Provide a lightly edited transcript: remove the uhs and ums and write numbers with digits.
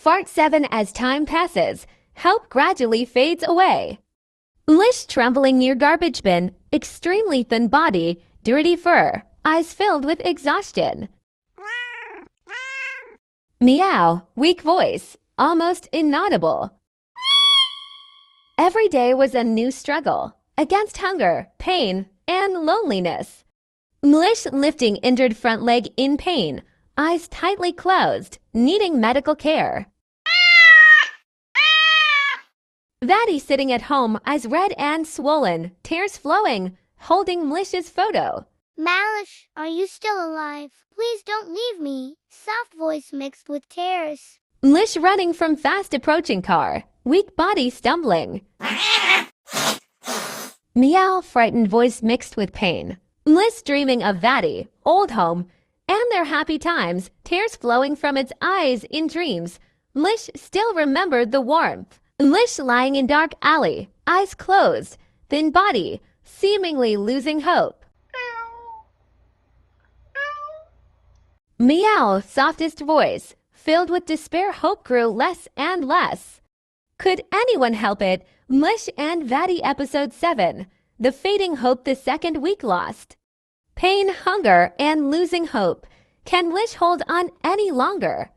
Phart 7 as time passes. Hope gradually fades away. Mlish trembling near garbage bin, extremely thin body, dirty fur, eyes filled with exhaustion. Meow, weak voice, almost inaudible. Every day was a new struggle against hunger, pain, and loneliness. Mlish lifting injured front leg in pain, eyes tightly closed, needing medical care. Vattey sitting at home, eyes red and swollen, tears flowing, holding Mlish's photo. Mlish, are you still alive? Please don't leave me. Soft voice mixed with tears. Mlish running from fast approaching car, weak body stumbling. Meow, frightened voice mixed with pain. Mlish dreaming of Vattey, old home, and their happy times, tears flowing from its eyes in dreams. Mlish still remembered the warmth. Mlish lying in dark alley, eyes closed, thin body, seemingly losing hope. Meow, softest voice, filled with despair. Hope grew less and less. Could anyone help it? Mlish and Vattey episode 7, the fading hope the second week lost. Pain, hunger, and losing hope. Can Mlish hold on any longer?